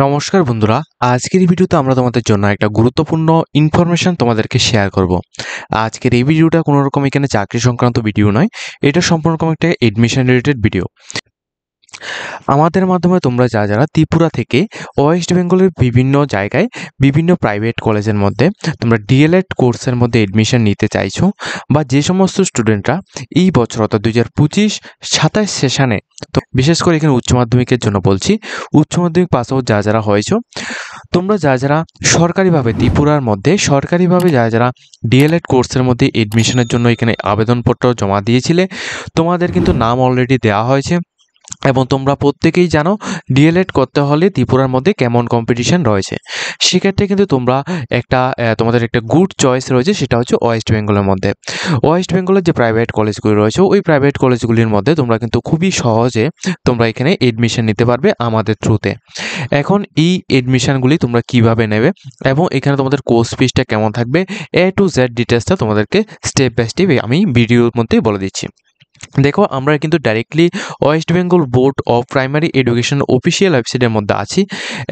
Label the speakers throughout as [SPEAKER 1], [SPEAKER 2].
[SPEAKER 1] নমস্কার বন্ধুরা, আজকের এই ভিডিওতে আমরা তোমাদের জন্য একটা গুরুত্বপূর্ণ ইনফরমেশন তোমাদেরকে শেয়ার করব। আজকের এই ভিডিওটা কোনো রকম এখানে চাকরি সংক্রান্ত ভিডিও নয়, এটা সম্পূর্ণ রকম একটা এডমিশন রিলেটেড ভিডিও। আমাদের মাধ্যমে তোমরা যারা ত্রিপুরা থেকে ওয়েস্ট বেঙ্গলের বিভিন্ন জায়গায় বিভিন্ন প্রাইভেট কলেজের মধ্যে তোমরা ডিএলএড কোর্সের মধ্যে এডমিশন নিতে চাইছো, বা যে সমস্ত স্টুডেন্টরা এই বছর অর্থাৎ 2025-27 সেশনে, তো বিশেষ করে এখানে উচ্চ মাধ্যমিকের জন্য বলছি, উচ্চ মাধ্যমিক পাস আউট যারা হয়েছো, তোমরা যারা সরকারিভাবে ত্রিপুরার মধ্যে সরকারিভাবে যারা ডিএলএড কোর্সের মধ্যে এডমিশনের জন্য এখানে আবেদনপত্র জমা দিয়েছিলে, তোমাদের কিন্তু নাম অলরেডি দেওয়া হয়েছে। এবং তোমরা প্রত্যেকেই জানো ডিএলএড করতে হলে ত্রিপুরার মধ্যে কেমন কম্পিটিশন রয়েছে। সেক্ষেত্রে কিন্তু তোমরা তোমাদের একটা গুড চয়েস রয়েছে, সেটা হচ্ছে ওয়েস্ট বেঙ্গলের মধ্যে। ওয়েস্ট বেঙ্গলের যে প্রাইভেট কলেজগুলি রয়েছে, ওই প্রাইভেট কলেজগুলির মধ্যে তোমরা কিন্তু খুবই সহজে তোমরা এখানে এডমিশন নিতে পারবে আমাদের থ্রুতে। এখন এই এডমিশনগুলি তোমরা কিভাবে নেবে এবং এখানে তোমাদের কোর্স ফিসটা কেমন থাকবে, A to Z ডিটেলসটা তোমাদেরকে স্টেপ বাই স্টেপ আমি ভিডিওর মধ্যেই বলে দিচ্ছি। দেখো, আমরা কিন্তু directly West Bengal board of primary education official ওয়েবসাইটের মধ্যে আছি।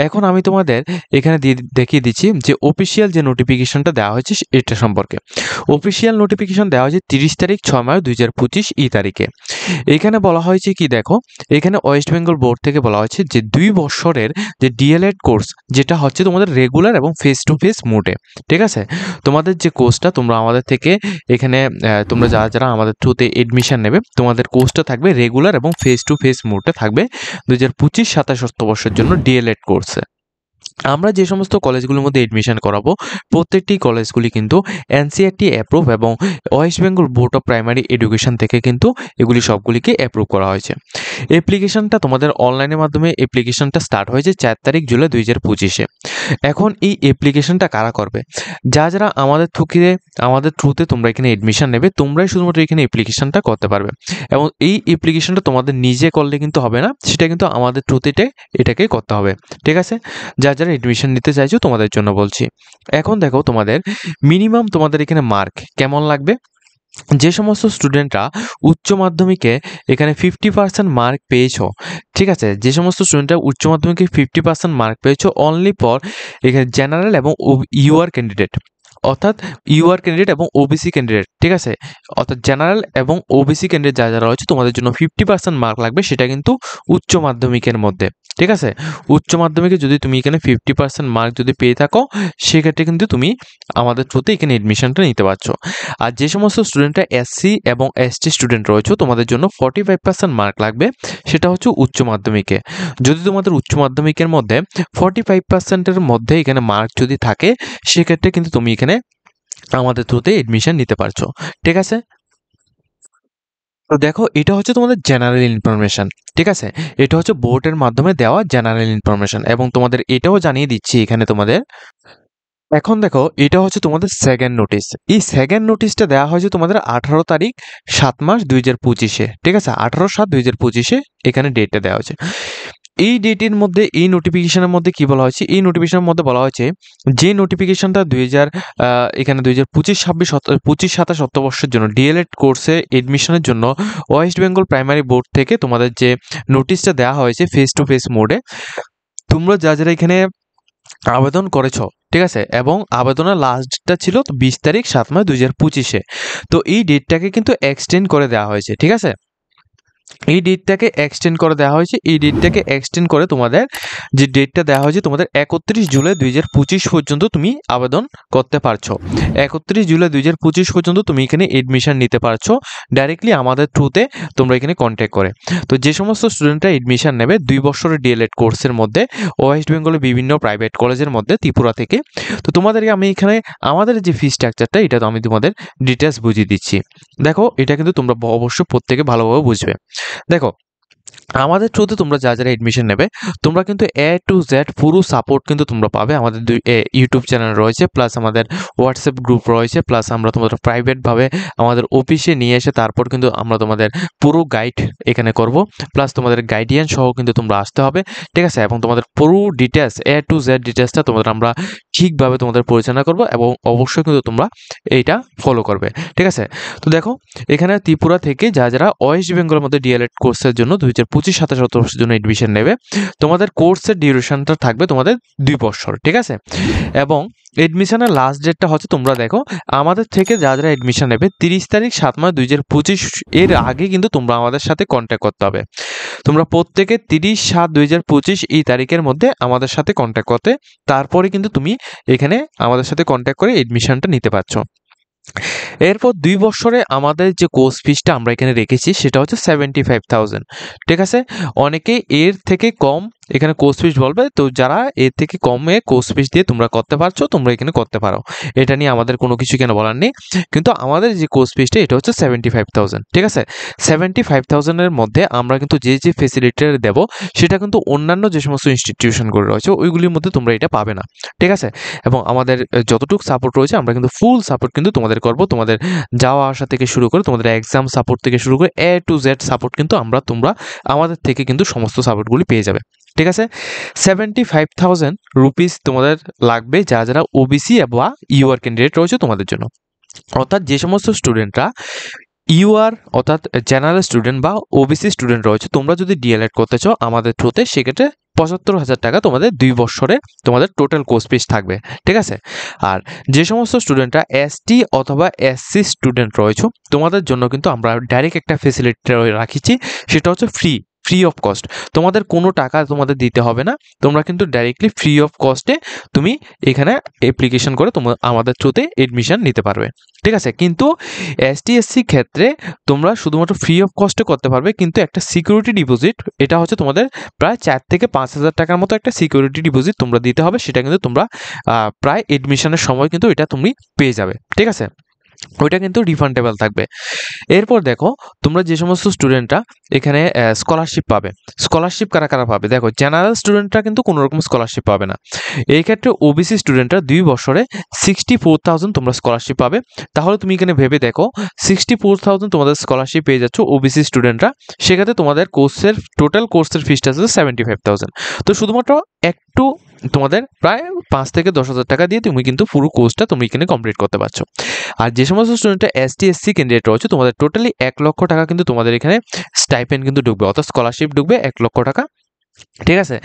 [SPEAKER 1] এখন আমি তোমাদের এখানে দেখিয়ে দিচ্ছি যে অফিসিয়াল যে নোটিফিকেশনটা দেওয়া হয়েছে এটা সম্পর্কে। অফিসিয়াল নোটিফিকেশন দেওয়া হয়েছে 30 তারিখ 6 মার্চ 2025 এই তারিখে। এখানে বলা হয়েছে কি, দেখো এখানে ওয়েস্ট বেঙ্গল বোর্ড থেকে বলা হয়েছে যে 2 বছরের যে ডিএলএড কোর্স, যেটা হচ্ছে তোমাদের রেগুলার এবং ফেস টু ফেস মোডে, ঠিক আছে। তোমাদের যে কোর্সটা তোমরা আমাদের থেকে এখানে তোমরা যারা আমাদের থ্রুতে এডমিশন নেবে, তোমাদের কোর্সটা থাকবে রেগুলার এবং ফেস টু ফেস মোডে থাকবে 2025-27 অর্থবর্ষের জন্য ডিএলএড কোর্সে। আমরা যে সমস্ত কলেজগুলোর মধ্যে এডমিশন করাবো, প্রত্যেকটি কলেজগুলি কিন্তু এনসিইআরটি অ্যাপ্রুভ এবং West Bengal board of primary education থেকে কিন্তু এগুলি সবগুলিকে অ্যাপ্রুভ করা হয়েছে। অ্যাপ্লিকেশনটা তোমাদের অনলাইনের মাধ্যমে অ্যাপ্লিকেশনটা স্টার্ট হয়েছে 4 তারিখ জুলাই 2025-এ। এখন এই অ্যাপ্লিকেশনটা কারা করবে? যারা আমাদের থ্রুতে তোমরা এখানে এডমিশন নেবে, তোমরাই শুধুমাত্র এখানে অ্যাপ্লিকেশনটা করতে পারবে। এবং এই অ্যাপ্লিকেশনটা তোমাদের নিজে করলে কিন্তু হবে না, সেটা কিন্তু আমাদের থ্রুতে এটাকে করতে হবে, ঠিক আছে। যারা এডমিশন নিতে চাইছো তোমাদের জন্য বলছি। এখন দেখো, তোমাদের মিনিমাম তোমাদের এখানে মার্ক কেমন লাগবে। যে সমস্ত স্টুডেন্টরা উচ্চ মাধ্যমিকে এখানে 50% মার্ক পেয়েছো, ঠিক আছে, যে সমস্ত স্টুডেন্টরা উচ্চ মাধ্যমিকে 50% মার্ক পেয়েছো অনলি ফর এখানে জেনারেল এবং ইউআর ক্যান্ডিডেট, অর্থাৎ ইউআর ক্যান্ডিডেট এবং ওবিসি ক্যান্ডিডেট, ঠিক আছে। অর্থাৎ জেনারেল এবং ওবিসি ক্যান্ডিডেট যারা রয়েছে, তোমাদের জন্য 50% মার্ক লাগবে, সেটা কিন্তু উচ্চ মাধ্যমিকের মধ্যে, ঠিক আছে। উচ্চ মাধ্যমিকে যদি তুমি এখানে 50% মার্ক যদি পেয়ে থাকো, সেক্ষেত্রে কিন্তু তুমি আমাদের থ্রুতে এখানে এডমিশনটা নিতে পারছো। আর যে সমস্ত স্টুডেন্টরা এসসি এবং এসটি স্টুডেন্ট রয়েছে, তোমাদের জন্য 45% মার্ক লাগবে, সেটা হচ্ছে উচ্চ মাধ্যমিকে। যদি তোমাদের উচ্চ মাধ্যমিকের মধ্যে 45%-এর মধ্যে এখানে মার্ক যদি থাকে, সেক্ষেত্রে কিন্তু তুমি এখানে আমাদের থ্রুতে এডমিশন নিতে পারছো, ঠিক আছে। তো দেখো, এটা হচ্ছে তোমাদের জেনারেল ইনফরমেশন, ঠিক আছে। এটা হচ্ছে বোর্ডের মাধ্যমে দেওয়া জেনারেল ইনফরমেশন। এবং তোমাদের এটাও জানিয়ে দিচ্ছি এখানে তোমাদের, এখন দেখো এটা হচ্ছে তোমাদের সেকেন্ড নোটিশ। এই সেকেন্ড নোটিশটা দেওয়া হয়েছে তোমাদের 18 তারিখ 7 মাস 2025-এ, ঠিক আছে। 18/7/2025-এ এখানে ডেটটা দেওয়া হয়েছে। এই ডেটের মধ্যে, এই নোটিফিকেশনের মধ্যে কি বলা হয়েছে, এই নোটিফিকেশনের মধ্যে বলা হয়েছে যে নোটিফিকেশনটা এখানে 2025-26 অর্থবর্ষের জন্য ডিএলএড কোর্সে এডমিশনের জন্য ওয়েস্ট বেঙ্গল প্রাইমারি বোর্ড থেকে তোমাদের যে নোটিশটা দেওয়া হয়েছে ফেস টু ফেস মোডে, তোমরা যারা এখানে আবেদন করেছো, ঠিক আছে, এবং আবেদনের লাস্ট ডেটটা ছিল 20 তারিখ 7 মাস 2025-এ। তো এই ডেটটাকে কিন্তু এক্সটেন্ড করে দেওয়া হয়েছে, ঠিক আছে। এই ডেটটাকে এক্সটেন্ড করে দেওয়া হয়েছে। এই ডেটটাকে এক্সটেন্ড করে তোমাদের যে ডেটটা দেওয়া হয়েছে, তোমাদের 31 জুলাই 2025 পর্যন্ত তুমি আবেদন করতে পারছো। 31 জুলাই 2025 পর্যন্ত তুমি এখানে এডমিশন নিতে পারছো ডাইরেক্টলি আমাদের থ্রুতে, তোমরা এখানে কন্ট্যাক্ট করে। তো যে সমস্ত স্টুডেন্টরা এডমিশন নেবে 2 বছরের ডিএলএড কোর্সের মধ্যে ওয়েস্ট বেঙ্গলের বিভিন্ন প্রাইভেট কলেজের মধ্যে ত্রিপুরা থেকে, তো তোমাদেরকে আমি এখানে আমাদের যে ফি স্ট্রাকচারটা, এটা তো আমি তোমাদের ডিটেলস বুঝিয়ে দিচ্ছি। দেখো, এটা কিন্তু তোমরা অবশ্যই প্রত্যেকে ভালোভাবে বুঝবে। দেখো, আমাদের থ্রুতে তোমরা যারা এডমিশন নেবে, তোমরা কিন্তু A to Z পুরো সাপোর্ট কিন্তু তোমরা পাবে। আমাদের ইউটিউব চ্যানেল রয়েছে, প্লাস আমাদের হোয়াটসঅ্যাপ গ্রুপ রয়েছে, প্লাস আমরা তোমাদের প্রাইভেটভাবে আমাদের অফিসে নিয়ে এসে তারপর কিন্তু আমরা তোমাদের পুরো গাইড এখানে করব, প্লাস তোমাদের গাইডিয়ান সহ কিন্তু তোমরা আসতে হবে, ঠিক আছে। এবং তোমাদের পুরো ডিটেলস A to Z ডিটেলসটা তোমাদের আমরা ঠিকভাবে তোমাদের পরিচালনা করব এবং অবশ্যই কিন্তু তোমরা এইটা ফলো করবে, ঠিক আছে। তো দেখো এখানে ত্রিপুরা থেকে যারা ওয়েস্ট বেঙ্গলের মধ্যে ডিএলএড কোর্সের জন্য 2025-27 বর্ষের জন্য এডমিশন নেবে, তোমাদের কোর্সের ডিউরেশনটা থাকবে তোমাদের 2 বছর, ঠিক আছে। এবং এডমিশনের লাস্ট ডেটটা হচ্ছে তোমরা দেখো আমাদের থেকে যারা এডমিশন নেবে 30 তারিখ 7 মাস 2025 এর আগে কিন্তু তোমরা আমাদের সাথে কন্ট্যাক্ট করতে হবে। তোমরা প্রত্যেকে 30/7/2025 এই তারিখের মধ্যে আমাদের সাথে কন্ট্যাক্ট করতে, তারপরে কিন্তু তুমি এখানে আমাদের সাথে কন্ট্যাক্ট করে এডমিশনটা নিতে পারছো। এরপর 2 বছরে আমাদের যে কোর্স ফিসটা আমরা এখানে রেখেছি সেটা হচ্ছে 75,000, ঠিক আছে। অনেকে এর থেকে কম এখানে কোর্স ফিস বলবে, তো যারা এর থেকে কমে কোর্স ফিস দিয়ে তোমরা করতে পারছো তোমরা এখানে করতে পারো, এটা নিয়ে আমাদের কোনো কিছু কেন বলার নেই। কিন্তু আমাদের যে কোর্স ফিসটা এটা হচ্ছে 75,000, ঠিক আছে। 75,000 এর মধ্যে আমরা কিন্তু যে ফেসিলিটি দেবো সেটা কিন্তু অন্যান্য যে সমস্ত ইনস্টিটিউশনগুলো রয়েছে ওইগুলির মধ্যে তোমরা এটা পাবে না, ঠিক আছে। এবং আমাদের যতটুকু সাপোর্ট রয়েছে আমরা কিন্তু ফুল সাপোর্ট কিন্তু তোমাদের করব, তোমাদের যাওয়া আসা থেকে শুরু করে তোমাদের এক্সাম সাপোর্ট থেকে শুরু করে A to Z সাপোর্ট কিন্তু তোমরা আমাদের থেকে কিন্তু সমস্ত সাপোর্টগুলি পেয়ে যাবে, ঠিক আছে। 75,000 রুপিস তোমাদের লাগবে যারা ওবিসি বা ইউআর ক্যান্ডিডেট রয়েছে তোমাদের জন্য। অর্থাৎ যে সমস্ত স্টুডেন্টরা ইউআর অর্থাৎ জেনারেল স্টুডেন্ট বা ওবিসি স্টুডেন্ট রয়েছে, তোমরা যদি ডিএলএড করতে চাও আমাদের থ্রুতে সেক্ষেত্রে 75,000 টাকা তোমাদের 2 বছরে তোমাদের টোটাল কোর্স ফিস থাকবে, ঠিক আছে। আর যে সমস্ত স্টুডেন্টরা এসটি অথবা এসসি স্টুডেন্ট রয়েছে তোমাদের জন্য কিন্তু আমরা ডাইরেক্ট একটা ফেসিলিটি রাখিছি, সেটা হচ্ছে ফ্রি অফ কস্ট। তোমাদের কোনো টাকা তোমাদের দিতে হবে না, তোমরা কিন্তু ডাইরেক্টলি ফ্রি অফ কস্টে তুমি এখানে অ্যাপ্লিকেশন করে তোমরা আমাদের থ্রুতে এডমিশন নিতে পারবে, ঠিক আছে। কিন্তু এসটি এসসি ক্ষেত্রে তোমরা শুধুমাত্র ফ্রি অফ কস্টে করতে পারবে, কিন্তু একটা সিকিউরিটি ডিপোজিট এটা হচ্ছে তোমাদের প্রায় 4 থেকে 5,000 টাকার মতো একটা সিকিউরিটি ডিপোজিট তোমরা দিতে হবে, সেটা কিন্তু তোমরা প্রায় এডমিশনের সময় কিন্তু এটা তুমি পেয়ে যাবে, ঠিক আছে। ওইটা কিন্তু রিফান্ডেবল থাকবে। এরপর দেখো তোমরা যে সমস্ত স্টুডেন্টরা এখানে স্কলারশিপ পাবে, স্কলারশিপ কারা কারা পাবে দেখো, জেনারেল স্টুডেন্টরা কিন্তু কোনো রকম স্কলারশিপ পাবে না। এই ক্ষেত্রে ওবিসি স্টুডেন্টরা 2 বছরে 64,000 তোমরা স্কলারশিপ পাবে। তাহলে তুমি এখানে ভেবে দেখো 64,000 তোমাদের স্কলারশিপ পেয়ে যাচ্ছ ওবিসি স্টুডেন্টরা, সেক্ষেত্রে তোমাদের টোটাল কোর্সের ফিসটা আছে 75,000। তো শুধুমাত্র একটু তোমাদের প্রায় 5 থেকে 10,000 টাকা দিয়ে তুমি কিন্তু পুরো কোর্সটা তুমি এখানে কমপ্লিট করতে পারছো। আর যে সমস্ত স্টুডেন্টরা এসটি এসসি ক্যান্ডিডেট রয়েছে তোমাদের টোটালি 1 লক্ষ টাকা কিন্তু তোমাদের এখানে স্টাইপেন্ড কিন্তু ঢুকবে, অর্থাৎ স্কলারশিপ ঢুকবে 1 লক্ষ টাকা, ঠিক আছে।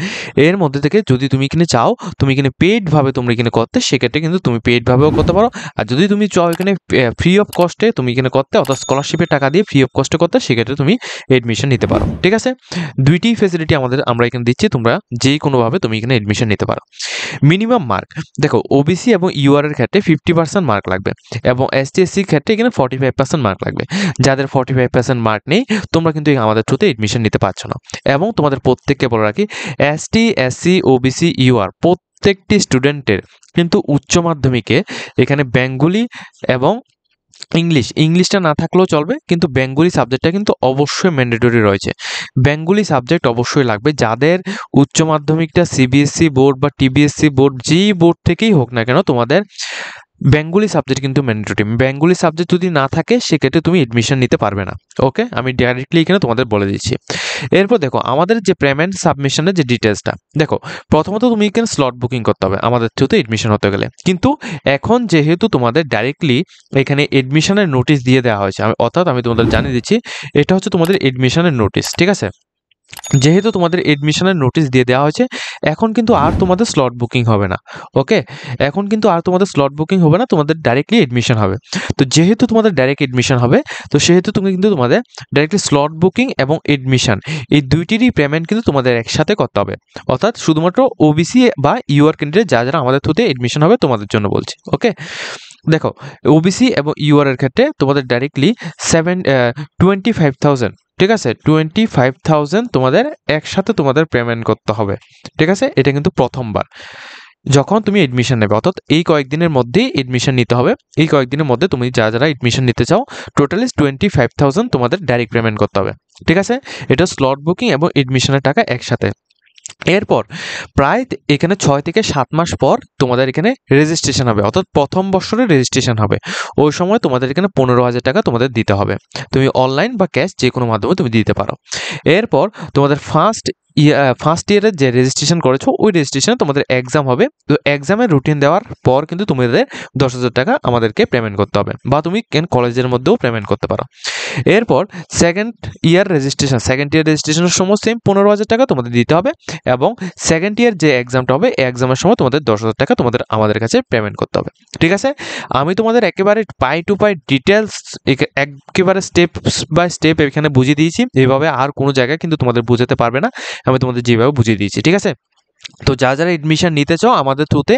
[SPEAKER 1] এর মধ্যে থেকে যদি তুমি এখানে চাও তুমি এখানে পেইডভাবে তোমরা এখানে করতে, সেক্ষেত্রে কিন্তু তুমি পেইডভাবেও করতে পারো। আর যদি তুমি চাও এখানে ফ্রি অফ কস্টে তুমি এখানে করতে, অর্থাৎ স্কলারশিপের টাকা দিয়ে ফ্রি অফ কস্টে করতে, সেক্ষেত্রে তুমি এডমিশন নিতে পারো, ঠিক আছে। দুইটি ফেসিলিটি আমরা এখানে দিচ্ছি, তোমরা যেই কোনোভাবে তুমি এখানে এডমিশন নিতে পারো। মিনিমাম মার্ক দেখো ওবিসি এবং ইউআর এর ক্ষেত্রে 50% মার্ক লাগবে এবং এসটি এসসির ক্ষেত্রে এখানে 45% মার্ক লাগবে। যাদের 45% মার্ক নেই তোমরা কিন্তু আমাদের থ্রুতে এডমিশন নিতে পারছো না। এবং তোমাদের প্রত্যেককে বলে রাখি এসটি এসসি ওবিসি ইউআর প্রত্যেকটি স্টুডেন্টের কিন্তু উচ্চ মাধ্যমিকে এখানে বেঙ্গলি এবং ইংলিশটা না থাকলেও চলবে, কিন্তু বেঙ্গলি সাবজেক্টটা কিন্তু অবশ্যই ম্যান্ডেটরি রয়েছে। বেঙ্গলি সাবজেক্ট অবশ্যই লাগবে, যাদের উচ্চ মাধ্যমিকটা সিবিএসসি বোর্ড বা টিবিএসসি বোর্ড যেই বোর্ড থেকেই হোক না কেন তোমাদের বেঙ্গলি সাবজেক্ট কিন্তু ম্যান্ডেটরি। বেঙ্গলি সাবজেক্ট যদি না থাকে সেক্ষেত্রে তুমি এডমিশন নিতে পারবে না, ওকে। আমি ডাইরেক্টলি এখানে তোমাদের বলে দিচ্ছি। এরপর দেখো আমাদের যে পেমেন্ট সাবমিশনের যে ডিটেলসটা দেখো, প্রথমত তুমি এখানে স্লট বুকিং করতে হবে আমাদের থ্রুতে এডমিশন হতে গেলে। কিন্তু এখন যেহেতু তোমাদের ডাইরেক্টলি এখানে এডমিশনের নোটিশ দিয়ে দেওয়া হয়েছে, অর্থাৎ আমি তোমাদের জানিয়ে দিচ্ছি এটা হচ্ছে তোমাদের এডমিশনের নোটিশ, ঠিক আছে। যেহেতু তোমাদের এডমিশনের নোটিশ দিয়ে দেওয়া হয়েছে এখন কিন্তু আর তোমাদের স্লট বুকিং হবে না, ওকে। এখন কিন্তু আর তোমাদের স্লট বুকিং হবে না, তোমাদের ডাইরেক্টলি এডমিশন হবে। তো যেহেতু তোমাদের ডাইরেক্ট এডমিশন হবে তো সেহেতু তুমি কিন্তু তোমাদের ডাইরেক্টলি স্লট বুকিং এবং এডমিশন এই দুইটিরই পেমেন্ট কিন্তু তোমাদের একসাথে করতে হবে। অর্থাৎ শুধুমাত্র ওবিসি বা ইউআর ক্যান্ডিডেট যারা আমাদের থ্রুতে এডমিশন হবে তোমাদের জন্য বলছি, ওকে। দেখো ওবিসি এবং ইউআর এর ক্ষেত্রে তোমাদের ডাইরেক্টলি 25,000, ঠিক আছে, 25,000 তোমাদের একসাথে তোমাদের পেমেন্ট করতে হবে, ঠিক আছে। এটা কিন্তু প্রথমবার যখন তুমি এডমিশন নেবে, অর্থাৎ এই কয়েকদিনের মধ্যেই এডমিশন নিতে হবে। এই কয়েকদিনের মধ্যে তুমি যারা এডমিশন নিতে চাও টোটালি 25,000 তোমাদের ডাইরেক্ট পেমেন্ট করতে হবে, ঠিক আছে। এটা স্লট বুকিং এবং এডমিশনের টাকা একসাথে। এরপর প্রায় এখানে 6 থেকে 7 মাস পর তোমাদের এখানে রেজিস্ট্রেশন হবে, অর্থাৎ প্রথম বছরের রেজিস্ট্রেশন হবে। ওই সময় তোমাদের এখানে 15,000 টাকা তোমাদের দিতে হবে। তুমি অনলাইন বা ক্যাশ যে কোনো মাধ্যমে তুমি দিতে পারো। এরপর তোমাদের ফার্স্ট ইয়ারের যে রেজিস্ট্রেশন করেছো ওই রেজিস্ট্রেশনে তোমাদের এক্সাম হবে। তো এক্সামের রুটিন দেওয়ার পর কিন্তু তোমাদের 10,000 টাকা আমাদেরকে পেমেন্ট করতে হবে, বা তুমি কলেজের মধ্যেও পেমেন্ট করতে পারো। এরপর সেকেন্ড ইয়ার রেজিস্ট্রেশনের সময় সেম 15,000 টাকা তোমাদের দিতে হবে, এবং সেকেন্ড ইয়ার যে এক্সামটা হবে এই এক্সামের সময় তোমাদের 10,000 টাকা আমাদের কাছে পেমেন্ট করতে হবে। ঠিক আছে, আমি তোমাদের একেবারে পাই টু পাই ডিটেলস একেবারে স্টেপ বাই স্টেপ এখানে বুঝিয়ে দিয়েছি। এইভাবে আর কোনো জায়গায় কিন্তু তোমাদের বোঝাতে পারবে না, আমি তোমাদের যেভাবে বুঝিয়ে দিয়েছি। ঠিক আছে, তো যারা এডমিশন নিতে চাও আমাদের থ্রুতে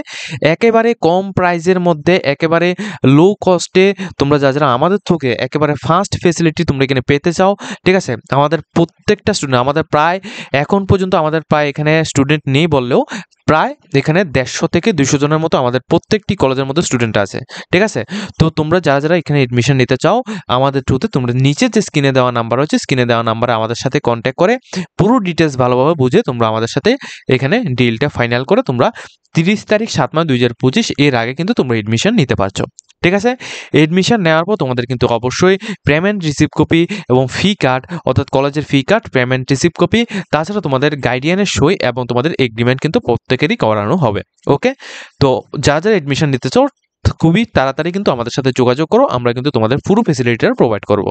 [SPEAKER 1] একেবারে কম প্রাইসের মধ্যে একেবারে লো কস্টে তোমরা যারা আমাদের থেকে একেবারে ফার্স্ট ফেসিলিটি তোমরা এখানে পেতে চাও, ঠিক আছে, আমাদের প্রত্যেকটা স্টুডেন্ট আমাদের প্রায় এখন পর্যন্ত আমাদের প্রায় এখানে স্টুডেন্ট নেই বললেও প্রায় এখানে 150 থেকে 200 জনের মতো আমাদের প্রত্যেকটি কলেজের মধ্যে স্টুডেন্ট আছে। ঠিক আছে, তো তোমরা যারা এখানে এডমিশন নিতে চাও আমাদের থ্রুতে তোমরা নিচে যে স্ক্রিনে দেওয়া নাম্বার হচ্ছে স্ক্রিনে দেওয়া নাম্বারে আমাদের সাথে কন্ট্যাক্ট করে পুরো ডিটেলস ভালোভাবে বুঝে তোমরা আমাদের সাথে এখানে ডিলটা ফাইনাল করে তোমরা 30 তারিখ 7 মাস 2025 এর আগে কিন্তু তোমরা এডমিশন নিতে পারছো। ঠিক আছে, এডমিশন নেওয়ার পর তোমাদের কিন্তু অবশ্যই পেমেন্ট রিসিপ্ট কপি এবং ফি কার্ড, অর্থাৎ কলেজের ফি কার্ড, পেমেন্ট রিসিপ্ট কপি, তাছাড়া তোমাদের গাইডিয়ানের সই এবং তোমাদের এগ্রিমেন্ট কিন্তু প্রত্যেকেরই করানো হবে। ওকে, তো যারা এডমিশন নিতে চাও খুবই তাড়াতাড়ি কিন্তু আমাদের সাথে যোগাযোগ করো, আমরা কিন্তু তোমাদের পুরো ফেসিলিটিটা প্রোভাইড করব।